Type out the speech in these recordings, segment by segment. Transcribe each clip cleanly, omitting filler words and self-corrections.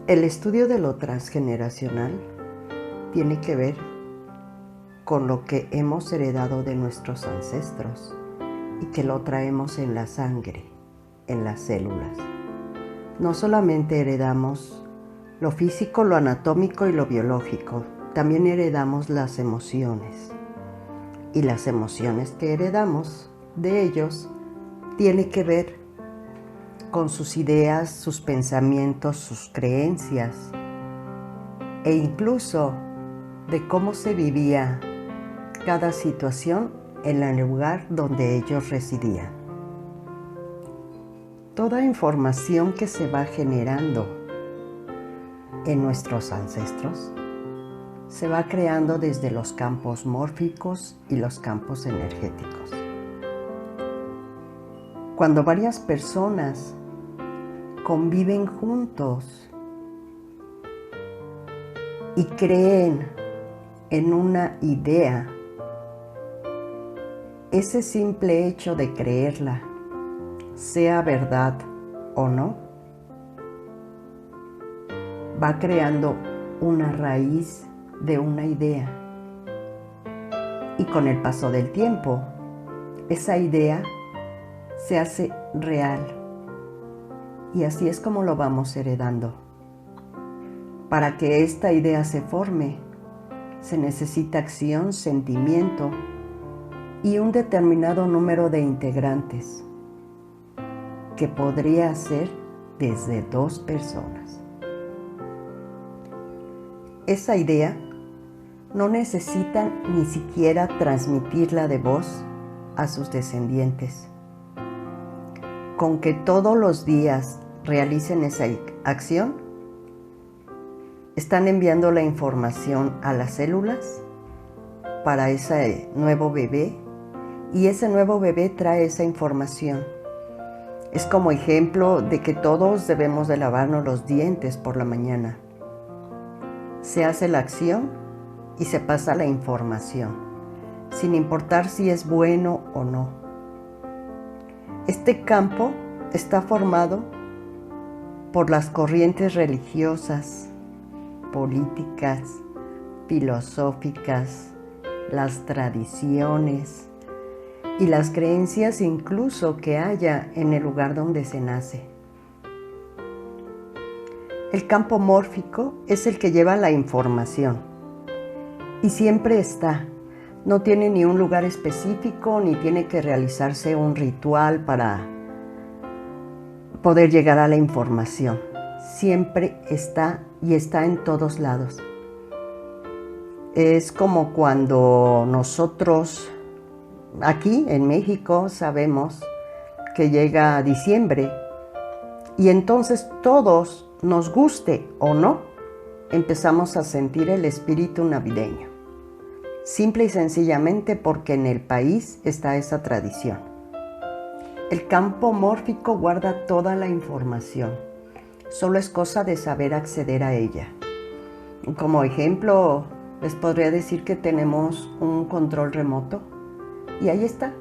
El estudio de lo transgeneracional tiene que ver con lo que hemos heredado de nuestros ancestros y que lo traemos en la sangre, en las células. No solamente heredamos lo físico, lo anatómico y lo biológico, también heredamos las emociones. Y las emociones que heredamos de ellos tienen que ver con sus ideas, sus pensamientos, sus creencias e incluso de cómo se vivía cada situación en el lugar donde ellos residían. Toda información que se va generando en nuestros ancestros se va creando desde los campos mórficos y los campos energéticos. Cuando varias personas conviven juntos y creen en una idea, ese simple hecho de creerla, sea verdad o no, va creando una raíz de una idea. Y con el paso del tiempo, esa idea se hace real. Y así es como lo vamos heredando. Para que esta idea se forme, se necesita acción, sentimiento y un determinado número de integrantes, que podría ser desde 2 personas. Esa idea no necesita ni siquiera transmitirla de voz a sus descendientes. Con que todos los días realicen esa acción, están enviando la información a las células para ese nuevo bebé y ese nuevo bebé trae esa información. Es como ejemplo de que todos debemos de lavarnos los dientes por la mañana. Se hace la acción y se pasa la información, sin importar si es bueno o no. Este campo está formado por las corrientes religiosas, políticas, filosóficas, las tradiciones y las creencias incluso que haya en el lugar donde se nace. El campo mórfico es el que lleva la información y siempre está. No tiene ni un lugar específico ni tiene que realizarse un ritual para poder llegar a la información. Siempre está y está en todos lados. Es como cuando nosotros aquí en México sabemos que llega diciembre y entonces todos, nos guste o no, empezamos a sentir el espíritu navideño. Simple y sencillamente porque en el país está esa tradición. El campo mórfico guarda toda la información. Solo es cosa de saber acceder a ella. Como ejemplo, les podría decir que tenemos un control remoto y ahí está.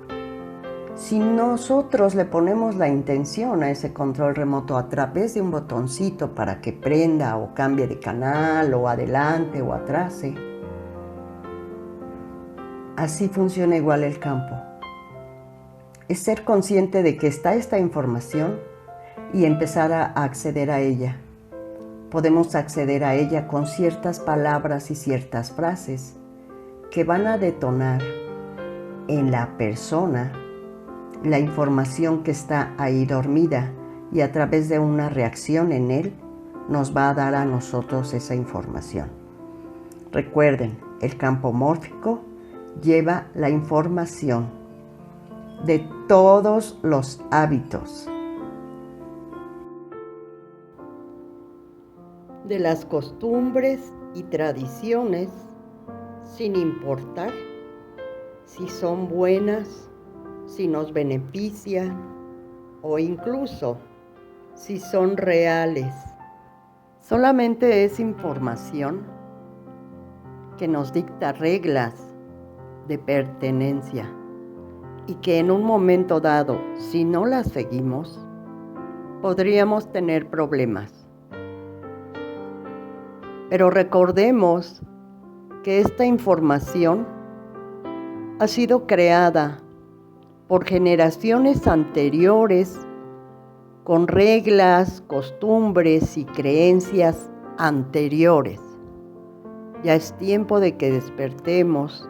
Si nosotros le ponemos la intención a ese control remoto a través de un botoncito para que prenda o cambie de canal o adelante o atrase, así funciona igual el campo. Es ser consciente de que está esta información y empezar a acceder a ella. Podemos acceder a ella con ciertas palabras y ciertas frases que van a detonar en la persona la información que está ahí dormida y a través de una reacción en él nos va a dar a nosotros esa información. Recuerden, el campo mórfico lleva la información de todos los hábitos, de las costumbres y tradiciones, sin importar si son buenas, si nos benefician o incluso si son reales. Solamente es información que nos dicta reglas de pertenencia y que en un momento dado, si no las seguimos, podríamos tener problemas. Pero recordemos que esta información ha sido creada por generaciones anteriores con reglas, costumbres y creencias anteriores. Ya es tiempo de que despertemos,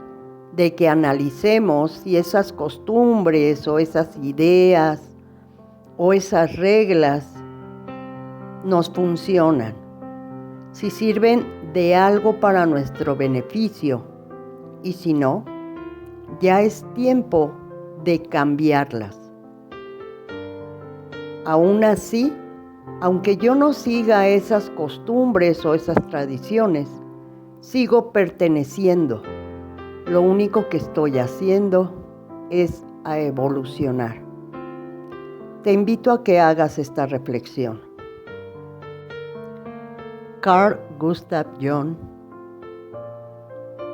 de que analicemos si esas costumbres o esas ideas o esas reglas nos funcionan, si sirven de algo para nuestro beneficio, y si no, ya es tiempo de cambiarlas. Aún así, aunque yo no siga esas costumbres o esas tradiciones, sigo perteneciendo. Lo único que estoy haciendo es a evolucionar. Te invito a que hagas esta reflexión. Carl Gustav Jung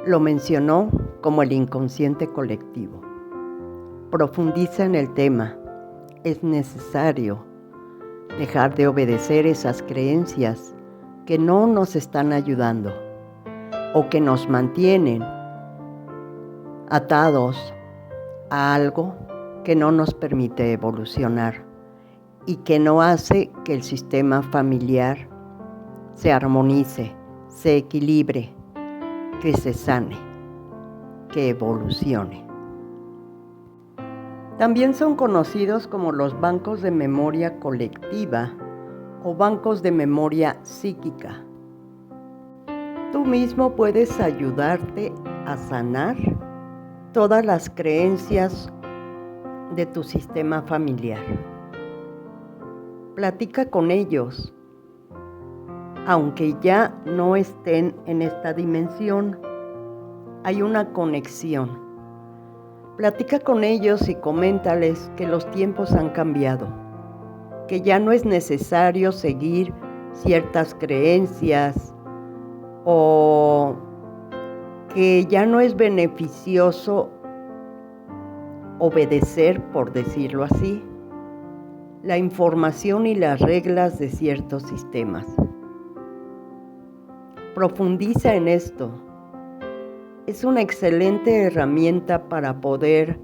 lo mencionó como el inconsciente colectivo. Profundiza en el tema. Es necesario dejar de obedecer esas creencias que no nos están ayudando o que nos mantienen atados a algo que no nos permite evolucionar y que no hace que el sistema familiar se armonice, se equilibre, que se sane, que evolucione. También son conocidos como los bancos de memoria colectiva o bancos de memoria psíquica. Tú mismo puedes ayudarte a sanar todas las creencias de tu sistema familiar. Platica con ellos, aunque ya no estén en esta dimensión, hay una conexión. Platica con ellos y coméntales que los tiempos han cambiado, que ya no es necesario seguir ciertas creencias o que ya no es beneficioso obedecer, por decirlo así, la información y las reglas de ciertos sistemas. Profundiza en esto. Es una excelente herramienta para poder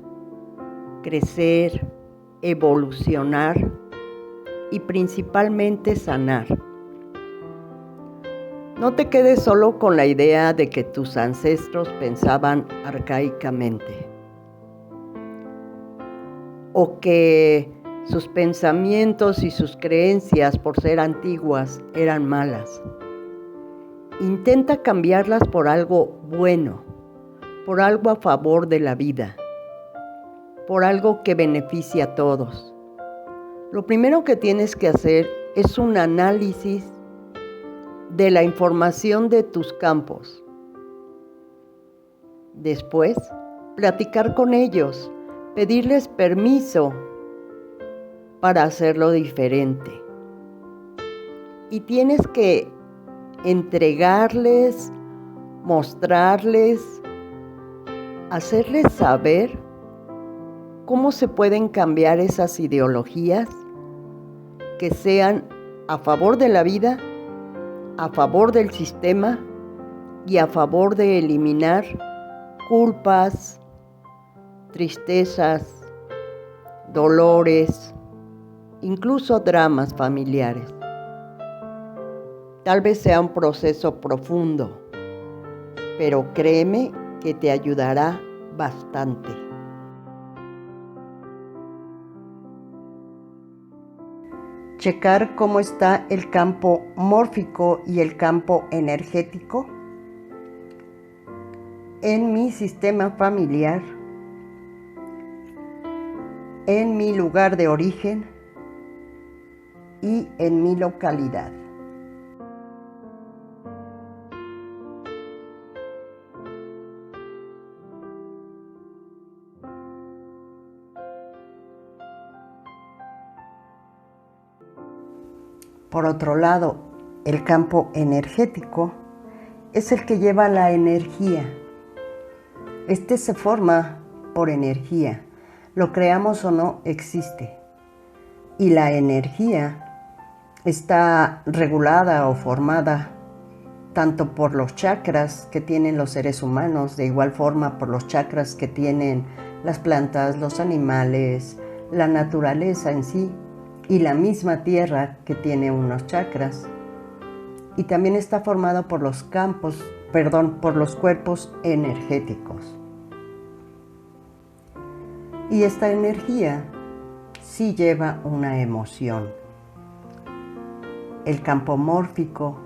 crecer, evolucionar y principalmente sanar. No te quedes solo con la idea de que tus ancestros pensaban arcaicamente o que sus pensamientos y sus creencias, por ser antiguas, eran malas. Intenta cambiarlas por algo bueno, por algo a favor de la vida, por algo que beneficie a todos. Lo primero que tienes que hacer es un análisis de la información de tus campos. Después, platicar con ellos, pedirles permiso para hacerlo diferente. Y tienes que entregarles, mostrarles, hacerles saber cómo se pueden cambiar esas ideologías que sean a favor de la vida, a favor del sistema y a favor de eliminar culpas, tristezas, dolores, incluso dramas familiares. Tal vez sea un proceso profundo, pero créeme que te ayudará bastante. Checar cómo está el campo mórfico y el campo energético en mi sistema familiar, en mi lugar de origen y en mi localidad. Por otro lado, el campo energético es el que lleva la energía. Este se forma por energía. Lo creamos o no, existe. Y la energía está regulada o formada tanto por los chakras que tienen los seres humanos, de igual forma por los chakras que tienen las plantas, los animales, la naturaleza en sí, y la misma tierra que tiene unos chakras. Y también está formado por los por los cuerpos energéticos. Y esta energía sí lleva una emoción. El campo mórfico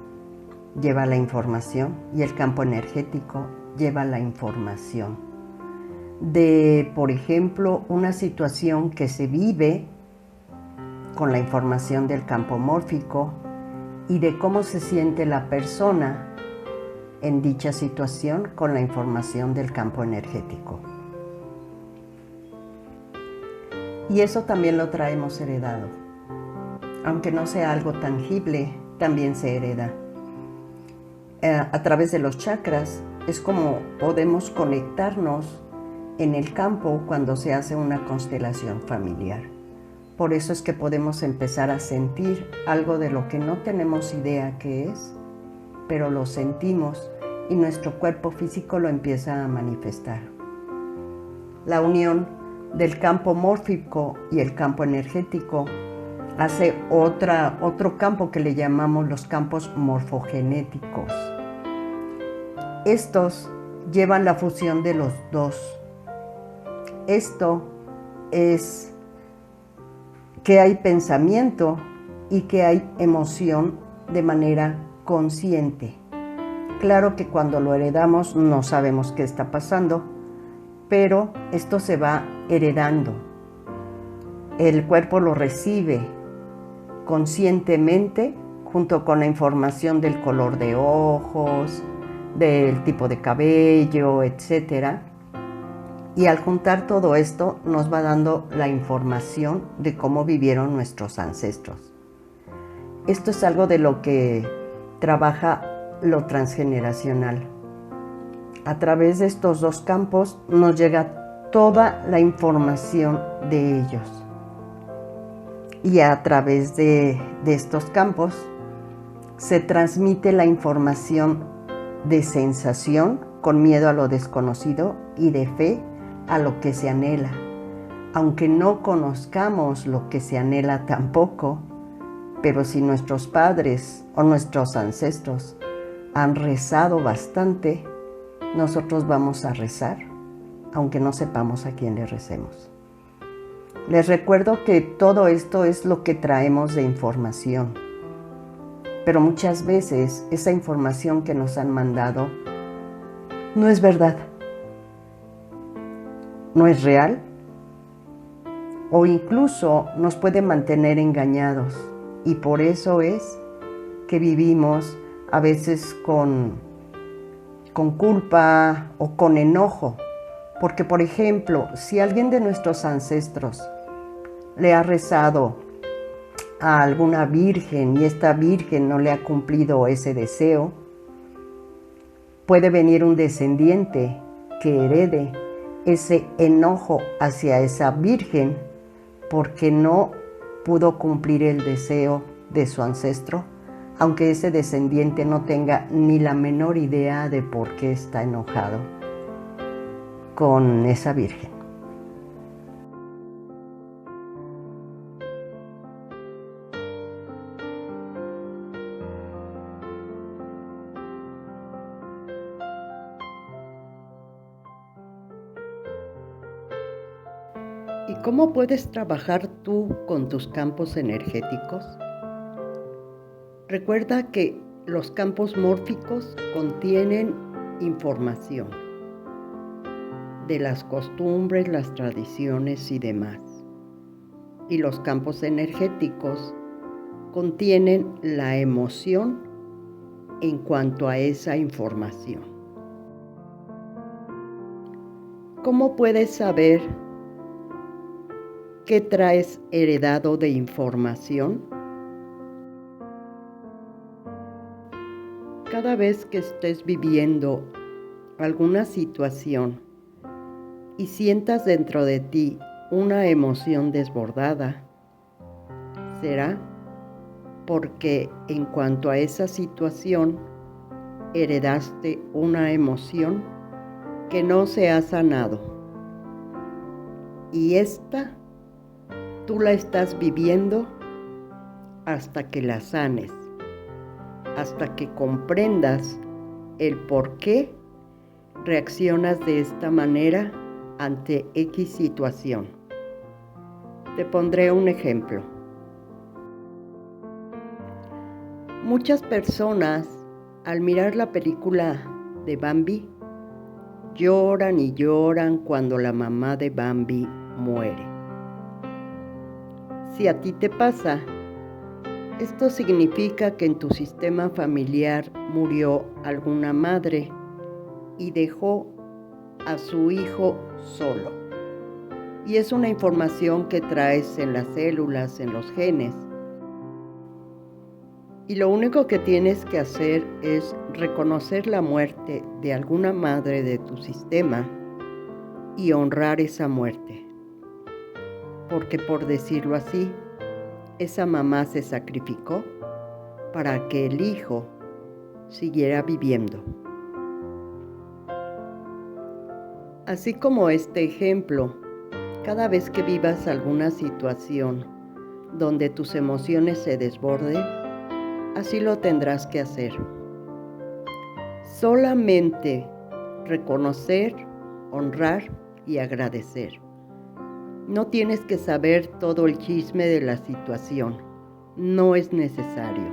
lleva la información y el campo energético lleva la información de, por ejemplo, una situación que se vive con la información del campo mórfico y de cómo se siente la persona en dicha situación con la información del campo energético. Y eso también lo traemos heredado. Aunque no sea algo tangible, también se hereda. A través de los chakras es como podemos conectarnos en el campo cuando se hace una constelación familiar. Por eso es que podemos empezar a sentir algo de lo que no tenemos idea qué es, pero lo sentimos y nuestro cuerpo físico lo empieza a manifestar. La unión del campo mórfico y el campo energético hace otro campo que le llamamos los campos morfogenéticos. Estos llevan la fusión de los dos. Esto es que hay pensamiento y que hay emoción de manera consciente. Claro que cuando lo heredamos no sabemos qué está pasando, pero esto se va heredando. El cuerpo lo recibe conscientemente junto con la información del color de ojos, del tipo de cabello, etc. Y al juntar todo esto nos va dando la información de cómo vivieron nuestros ancestros. Esto es algo de lo que trabaja lo transgeneracional. A través de estos dos campos nos llega toda la información de ellos. Y a través de estos campos se transmite la información de sensación con miedo a lo desconocido y de fe a lo que se anhela. Aunque no conozcamos lo que se anhela tampoco, pero si nuestros padres o nuestros ancestros han rezado bastante, nosotros vamos a rezar, aunque no sepamos a quién le recemos. Les recuerdo que todo esto es lo que traemos de información, pero muchas veces esa información que nos han mandado no es verdad, no es real, o incluso nos puede mantener engañados, y por eso es que vivimos a veces con culpa o con enojo, porque por ejemplo, si alguien de nuestros ancestros le ha rezado a alguna virgen y esta virgen no le ha cumplido ese deseo, puede venir un descendiente que herede ese enojo hacia esa virgen porque no pudo cumplir el deseo de su ancestro, aunque ese descendiente no tenga ni la menor idea de por qué está enojado con esa virgen. ¿Y cómo puedes trabajar tú con tus campos energéticos? Recuerda que los campos mórficos contienen información de las costumbres, las tradiciones y demás. Y los campos energéticos contienen la emoción en cuanto a esa información. ¿Cómo puedes saber qué traes heredado de información? Cada vez que estés viviendo alguna situación y sientas dentro de ti una emoción desbordada, será porque en cuanto a esa situación heredaste una emoción que no se ha sanado. Y esta tú la estás viviendo hasta que la sanes, hasta que comprendas el por qué reaccionas de esta manera ante X situación. Te pondré un ejemplo. Muchas personas, al mirar la película de Bambi, lloran y lloran cuando la mamá de Bambi muere. Si a ti te pasa, esto significa que en tu sistema familiar murió alguna madre y dejó a su hijo solo. Y es una información que traes en las células, en los genes. Y lo único que tienes que hacer es reconocer la muerte de alguna madre de tu sistema y honrar esa muerte. Porque por decirlo así, esa mamá se sacrificó para que el hijo siguiera viviendo. Así como este ejemplo, cada vez que vivas alguna situación donde tus emociones se desborden, así lo tendrás que hacer. Solamente reconocer, honrar y agradecer. No tienes que saber todo el chisme de la situación. No es necesario.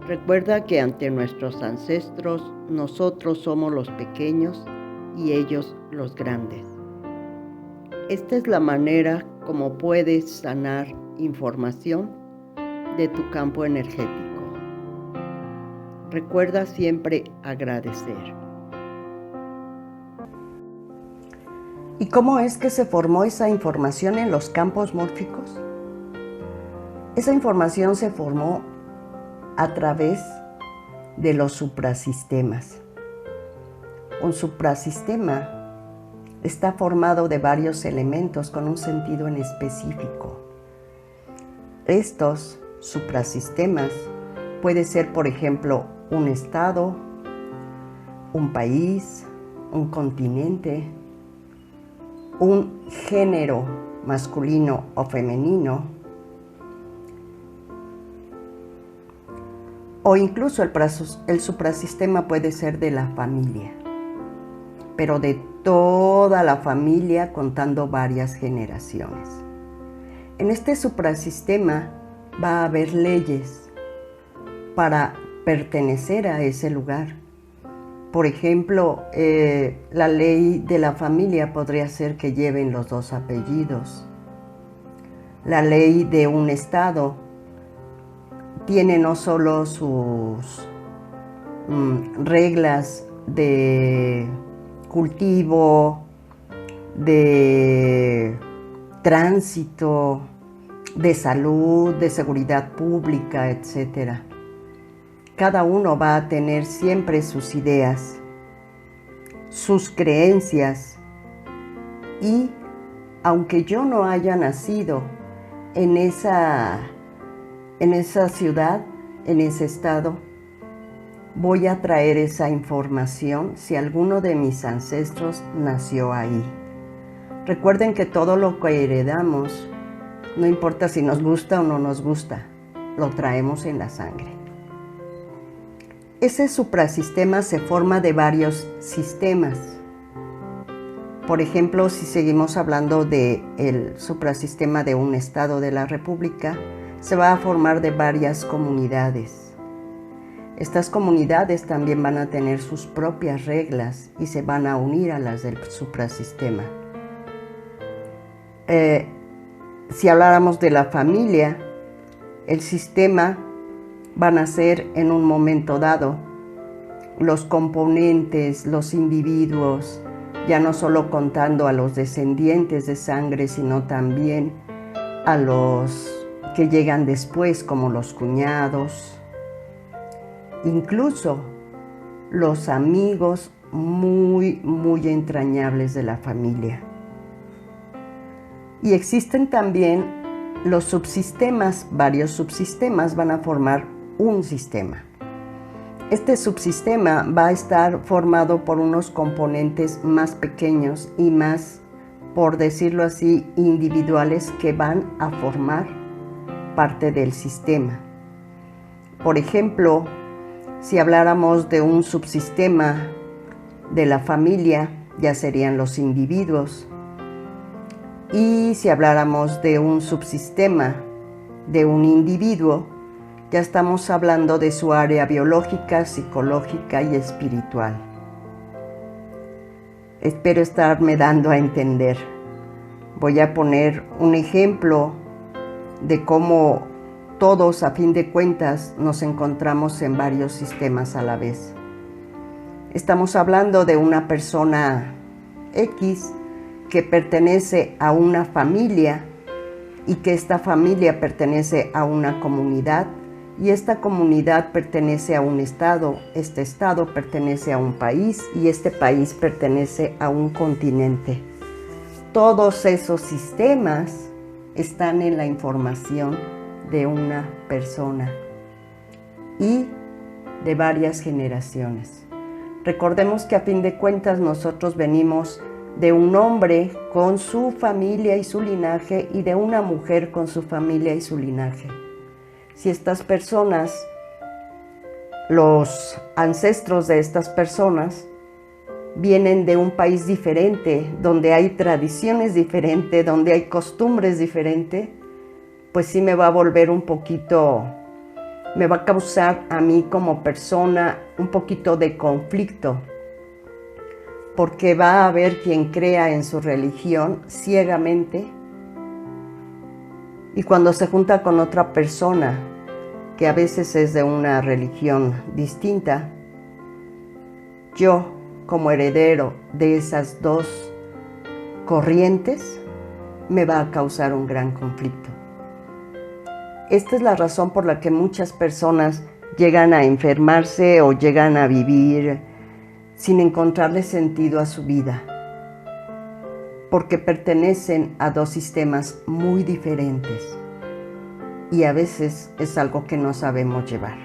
Recuerda que ante nuestros ancestros, nosotros somos los pequeños y ellos los grandes. Esta es la manera como puedes sanar información de tu campo energético. Recuerda siempre agradecer. ¿Y cómo es que se formó esa información en los campos mórficos? Esa información se formó a través de los suprasistemas. Un suprasistema está formado de varios elementos con un sentido en específico. Estos suprasistemas pueden ser, por ejemplo, un estado, un país, un continente, un género masculino o femenino, o incluso el suprasistema puede ser de la familia, pero de toda la familia contando varias generaciones. En este suprasistema va a haber leyes para pertenecer a ese lugar. Por ejemplo, la ley de la familia podría ser que lleven los dos apellidos. La ley de un estado tiene no solo sus reglas de cultivo, de tránsito, de salud, de seguridad pública, etc. Cada uno va a tener siempre sus ideas, sus creencias, y aunque yo no haya nacido en esa ciudad, en ese estado, voy a traer esa información si alguno de mis ancestros nació ahí. Recuerden que todo lo que heredamos, no importa si nos gusta o no nos gusta, lo traemos en la sangre. Ese suprasistema se forma de varios sistemas. Por ejemplo, si seguimos hablando del suprasistema de un estado de la República, se va a formar de varias comunidades. Estas comunidades también van a tener sus propias reglas y se van a unir a las del suprasistema. Si habláramos de la familia, el sistema van a ser en un momento dado los componentes, los individuos, ya no solo contando a los descendientes de sangre, sino también a los que llegan después, como los cuñados, incluso los amigos muy entrañables de la familia. Y existen también los subsistemas. Varios subsistemas van a formar un sistema. Este subsistema va a estar formado por unos componentes más pequeños y más, por decirlo así, individuales que van a formar parte del sistema. Por ejemplo, si habláramos de un subsistema de la familia, ya serían los individuos. Y si habláramos de un subsistema de un individuo, ya estamos hablando de su área biológica, psicológica y espiritual. Espero estarme dando a entender. Voy a poner un ejemplo de cómo todos, a fin de cuentas, nos encontramos en varios sistemas a la vez. Estamos hablando de una persona X que pertenece a una familia y que esta familia pertenece a una comunidad y esta comunidad pertenece a un estado, este estado pertenece a un país y este país pertenece a un continente. Todos esos sistemas están en la información de una persona y de varias generaciones. Recordemos que a fin de cuentas nosotros venimos de un hombre con su familia y su linaje y de una mujer con su familia y su linaje. Si estas personas, los ancestros de estas personas, vienen de un país diferente, donde hay tradiciones diferentes, donde hay costumbres diferentes, pues sí me va a volver un poquito, me va a causar a mí como persona un poquito de conflicto, porque va a haber quien crea en su religión ciegamente y cuando se junta con otra persona que a veces es de una religión distinta, yo como heredero de esas dos corrientes me va a causar un gran conflicto. Esta es la razón por la que muchas personas llegan a enfermarse o llegan a vivir sin encontrarle sentido a su vida, porque pertenecen a dos sistemas muy diferentes y a veces es algo que no sabemos llevar.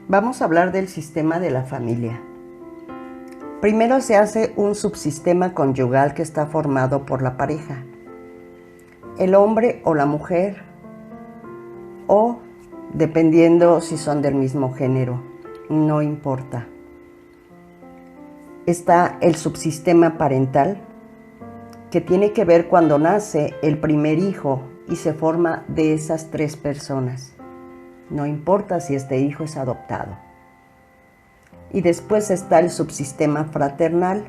Vamos a hablar del sistema de la familia. Primero se hace un subsistema conyugal que está formado por la pareja, el hombre o la mujer, o dependiendo si son del mismo género, no importa. Está el subsistema parental, que tiene que ver cuando nace el primer hijo y se forma de esas tres personas. No importa si este hijo es adoptado. Y después está el subsistema fraternal,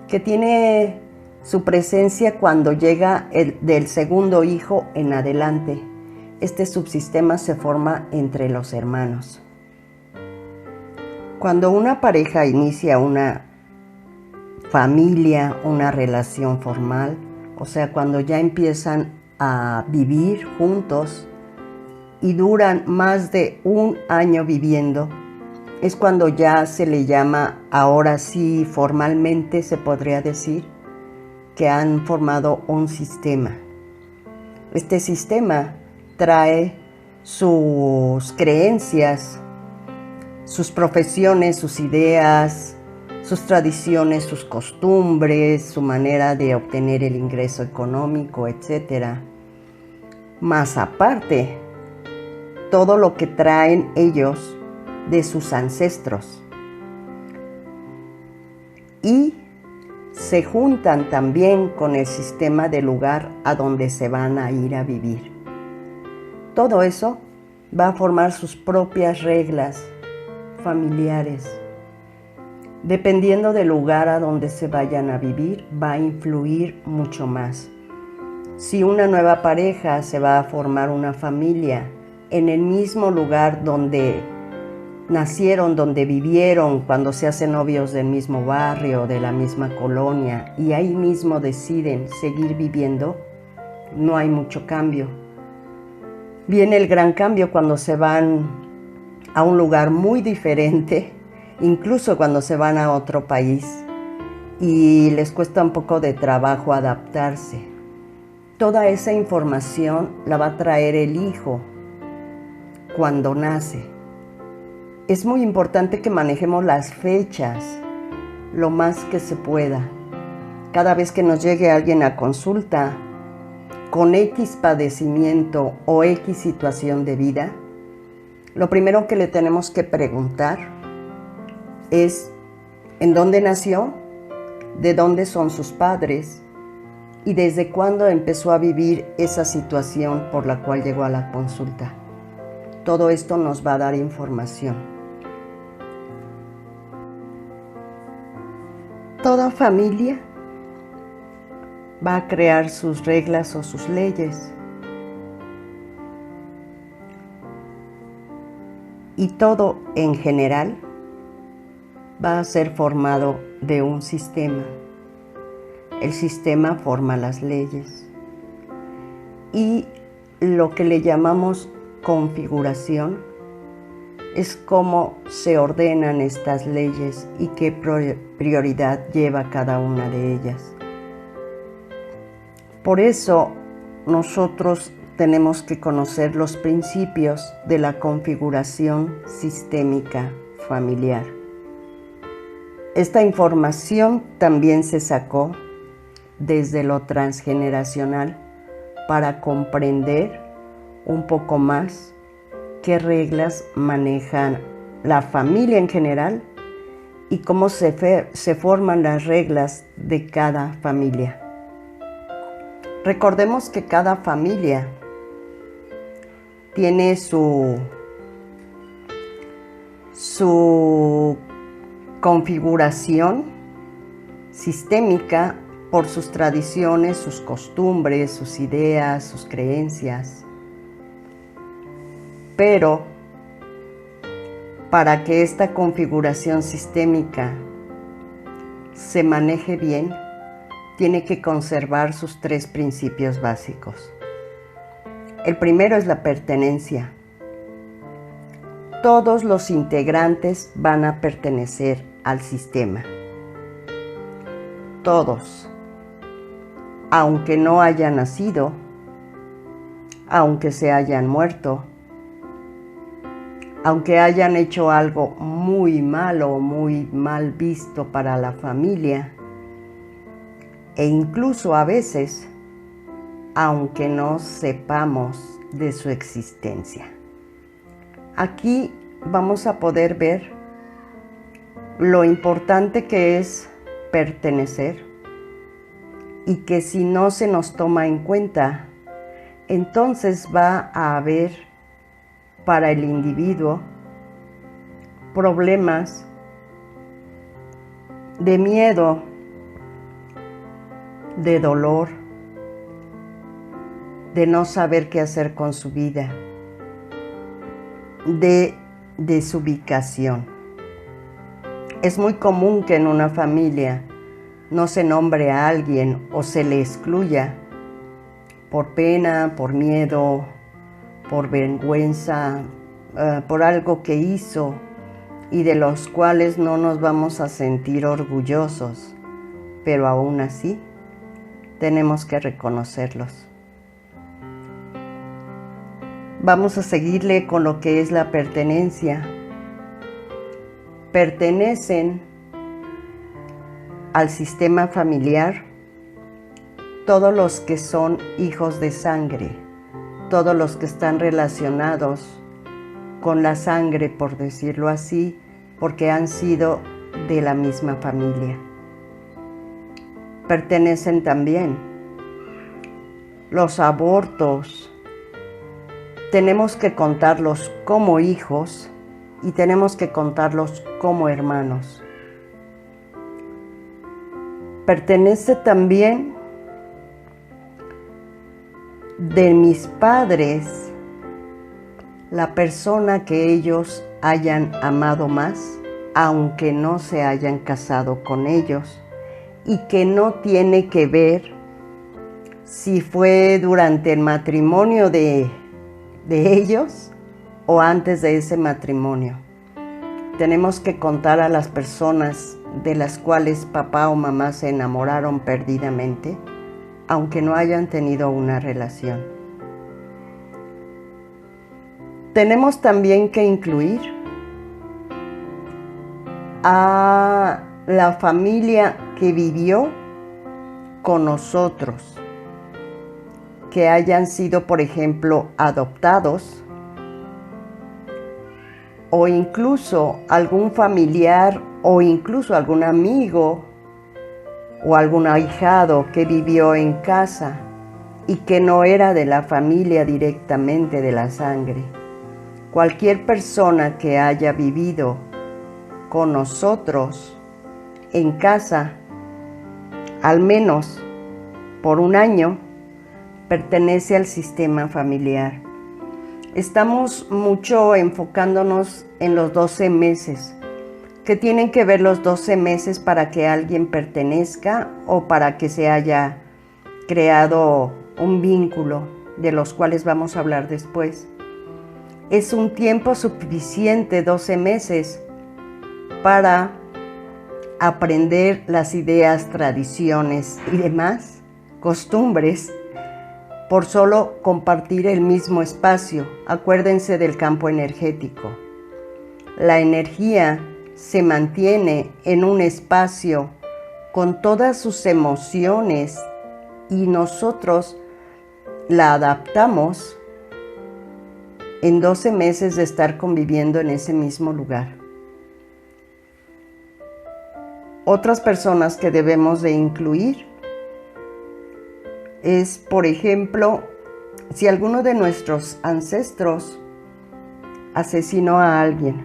que tiene su presencia cuando llega del segundo hijo en adelante. Este subsistema se forma entre los hermanos. Cuando una pareja inicia una familia, una relación formal, o sea, cuando ya empiezan a vivir juntos y duran más de un año viviendo, es cuando ya se le llama, ahora sí formalmente se podría decir, que han formado un sistema. Este sistema trae sus creencias, sus profesiones, sus ideas, sus tradiciones, sus costumbres, su manera de obtener el ingreso económico, etc. Más aparte, todo lo que traen ellos de sus ancestros. Y se juntan también con el sistema del lugar a donde se van a ir a vivir. Todo eso va a formar sus propias reglas familiares. Dependiendo del lugar a donde se vayan a vivir, va a influir mucho más. Si una nueva pareja se va a formar una familia en el mismo lugar donde nacieron, donde vivieron, cuando se hacen novios del mismo barrio, de la misma colonia, y ahí mismo deciden seguir viviendo, no hay mucho cambio. Viene el gran cambio cuando se van a un lugar muy diferente, incluso cuando se van a otro país y les cuesta un poco de trabajo adaptarse. Toda esa información la va a traer el hijo cuando nace. es muy importante que manejemos las fechas lo más que se pueda. Cada vez que nos llegue alguien a consulta con X padecimiento o X situación de vida, lo primero que le tenemos que preguntar es ¿en dónde nació? ¿De dónde son sus padres? ¿Y desde cuándo empezó a vivir esa situación por la cual llegó a la consulta? Todo esto nos va a dar información. Toda familia va a crear sus reglas o sus leyes. Y todo en general va a ser formado de un sistema. El sistema forma las leyes. Y lo que le llamamos configuración es cómo se ordenan estas leyes y qué prioridad lleva cada una de ellas. Por eso nosotros tenemos que conocer los principios de la configuración sistémica familiar. Esta información también se sacó desde lo transgeneracional para comprender un poco más qué reglas manejan la familia en general y cómo se forman las reglas de cada familia. Recordemos que cada familia tiene su configuración sistémica por sus tradiciones, sus costumbres, sus ideas, sus creencias. Pero para que esta configuración sistémica se maneje bien, tiene que conservar sus 3 principios básicos. El primero es la pertenencia. Todos los integrantes van a pertenecer al sistema. Todos. Aunque no hayan nacido, aunque se hayan muerto, aunque hayan hecho algo muy malo o muy mal visto para la familia, e incluso a veces, aunque no sepamos de su existencia. Aquí vamos a poder ver lo importante que es pertenecer y que si no se nos toma en cuenta, entonces va a haber para el individuo problemas de miedo, de dolor, de no saber qué hacer con su vida, de desubicación. Es muy común que en una familia no se nombre a alguien o se le excluya por pena, por miedo, por vergüenza, por algo que hizo y de los cuales no nos vamos a sentir orgullosos, pero aún así tenemos que reconocerlos. Vamos a seguirle con lo que es la pertenencia. Pertenecen al sistema familiar todos los que son hijos de sangre, todos los que están relacionados con la sangre, por decirlo así, porque han sido de la misma familia. Pertenecen también los abortos. Tenemos que contarlos como hijos y tenemos que contarlos como hermanos. Pertenece también de mis padres la persona que ellos hayan amado más, aunque no se hayan casado con ellos, y que no tiene que ver si fue durante el matrimonio de ellos o antes de ese matrimonio. Tenemos que contar a las personas de las cuales papá o mamá se enamoraron perdidamente, aunque no hayan tenido una relación. Tenemos también que incluir a la familia que vivió con nosotros, que hayan sido, por ejemplo, adoptados, o incluso algún familiar, o incluso algún amigo, o algún ahijado que vivió en casa y que no era de la familia directamente de la sangre. Cualquier persona que haya vivido con nosotros en casa, al menos por un año, pertenece al sistema familiar. Estamos mucho enfocándonos en los 12 meses. ¿Qué tienen que ver los 12 meses para que alguien pertenezca o para que se haya creado un vínculo, de los cuales vamos a hablar después? Es un tiempo suficiente, 12 meses, para aprender las ideas, tradiciones y demás costumbres por solo compartir el mismo espacio. Acuérdense del campo energético. La energía se mantiene en un espacio con todas sus emociones y nosotros la adaptamos en 12 meses de estar conviviendo en ese mismo lugar. Otras personas que debemos de incluir es, por ejemplo, si alguno de nuestros ancestros asesinó a alguien,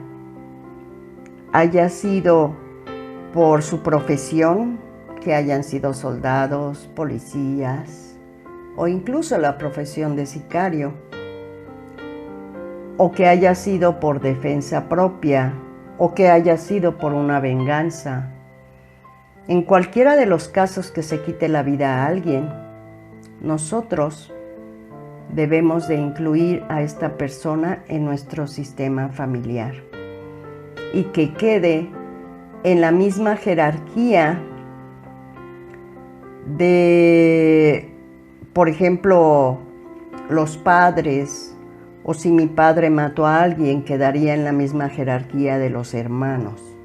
haya sido por su profesión, que hayan sido soldados, policías, o incluso la profesión de sicario, o que haya sido por defensa propia, o que haya sido por una venganza. En cualquiera de los casos que se quite la vida a alguien, nosotros debemos de incluir a esta persona en nuestro sistema familiar y que quede en la misma jerarquía de, por ejemplo, los padres, o si mi padre mató a alguien, quedaría en la misma jerarquía de los hermanos.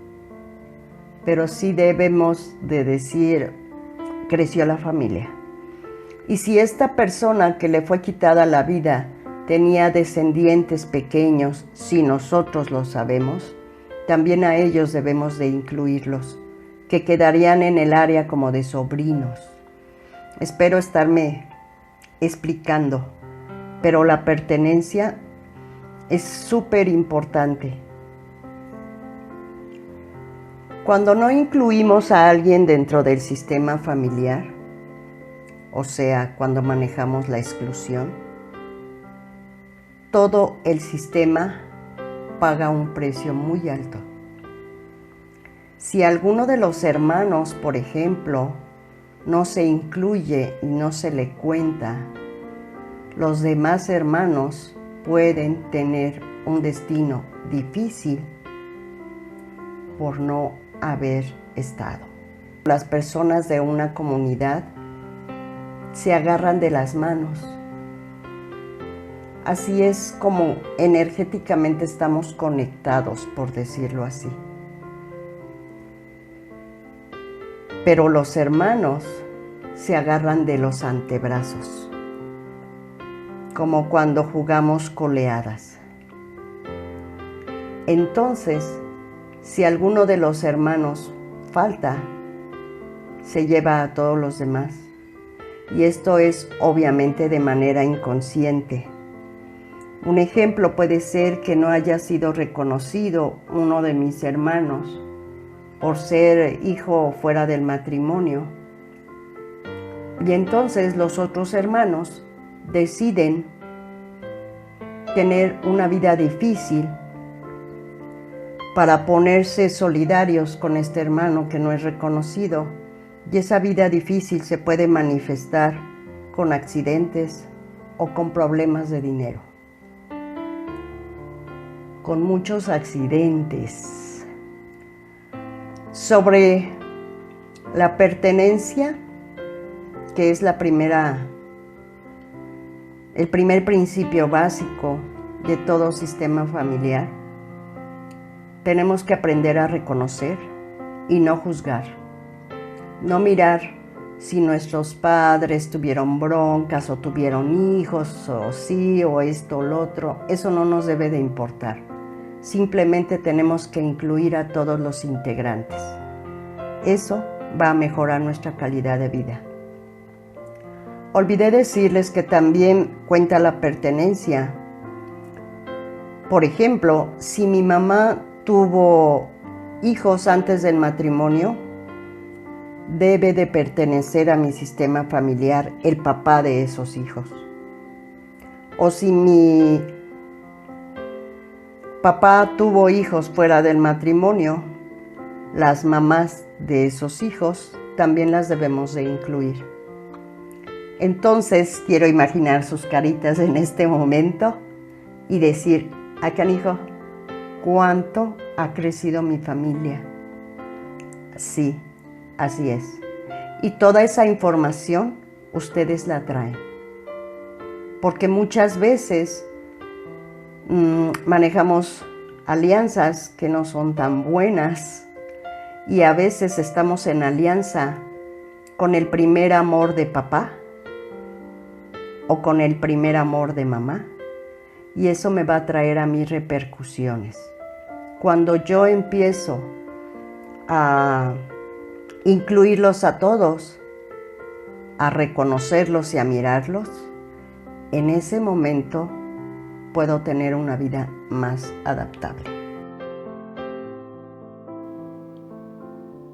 Pero sí debemos de decir, creció la familia. Y si esta persona que le fue quitada la vida tenía descendientes pequeños, si nosotros lo sabemos, también a ellos debemos de incluirlos, que quedarían en el área como de sobrinos. Espero estarme explicando, pero la pertenencia es súper importante. Cuando no incluimos a alguien dentro del sistema familiar, o sea, cuando manejamos la exclusión, todo el sistema paga un precio muy alto. Si alguno de los hermanos, por ejemplo, no se incluye y no se le cuenta, los demás hermanos pueden tener un destino difícil por no haber estado. Las personas de una comunidad se agarran de las manos. Así es como energéticamente estamos conectados, por decirlo así. Pero los hermanos se agarran de los antebrazos, como cuando jugamos coleadas. Entonces, si alguno de los hermanos falta, se lleva a todos los demás. Y esto es obviamente de manera inconsciente. Un ejemplo puede ser que no haya sido reconocido uno de mis hermanos por ser hijo fuera del matrimonio. Y entonces los otros hermanos deciden tener una vida difícil para ponerse solidarios con este hermano que no es reconocido. Y esa vida difícil se puede manifestar con accidentes o con problemas de dinero. Con muchos accidentes. Sobre la pertenencia, que es el primer principio básico de todo sistema familiar, tenemos que aprender a reconocer y no juzgar. No mirar si nuestros padres tuvieron broncas o tuvieron hijos o sí o esto o lo otro. Eso no nos debe de importar. Simplemente tenemos que incluir a todos los integrantes. Eso va a mejorar nuestra calidad de vida. Olvidé decirles que también cuenta la pertenencia. Por ejemplo, si mi mamá tuvo hijos antes del matrimonio, debe de pertenecer a mi sistema familiar el papá de esos hijos. O si mi papá tuvo hijos fuera del matrimonio, las mamás de esos hijos también las debemos de incluir. Entonces quiero imaginar sus caritas en este momento y decir, canijo, ¿cuánto ha crecido mi familia? Sí, así es. Y toda esa información ustedes la traen. Porque muchas veces manejamos alianzas que no son tan buenas y a veces estamos en alianza con el primer amor de papá o con el primer amor de mamá, y eso me va a traer a mí repercusiones. Cuando yo empiezo a incluirlos a todos, a reconocerlos y a mirarlos, en ese momento puedo tener una vida más adaptable.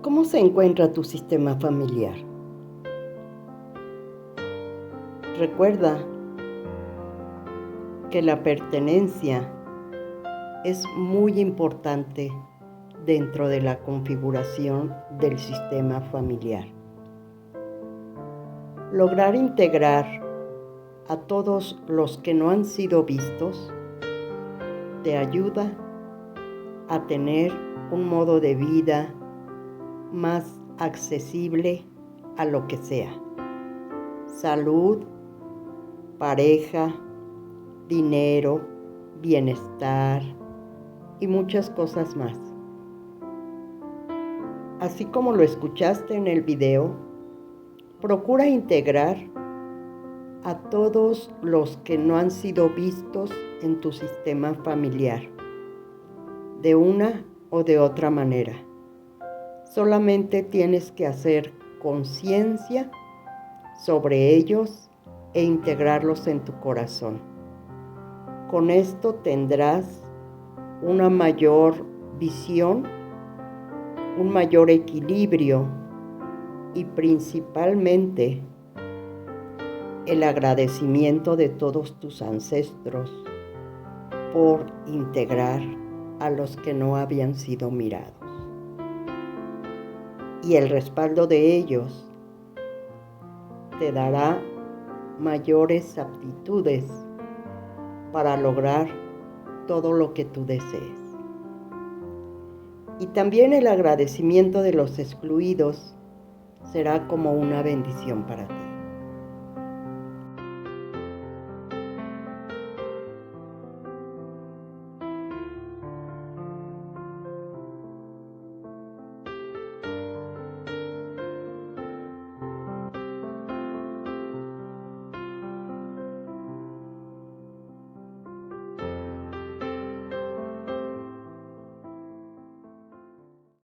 ¿Cómo se encuentra tu sistema familiar? Recuerda que la pertenencia es muy importante dentro de la configuración del sistema familiar. Lograr integrar a todos los que no han sido vistos te ayuda a tener un modo de vida más accesible a lo que sea. Salud, pareja, dinero, bienestar y muchas cosas más. Así como lo escuchaste en el video, procura integrar a todos los que no han sido vistos en tu sistema familiar, de una o de otra manera. Solamente tienes que hacer conciencia sobre ellos e integrarlos en tu corazón. Con esto tendrás una mayor visión, un mayor equilibrio y principalmente el agradecimiento de todos tus ancestros por integrar a los que no habían sido mirados. Y el respaldo de ellos te dará mayores aptitudes para lograr todo lo que tú desees. Y también el agradecimiento de los excluidos será como una bendición para ti.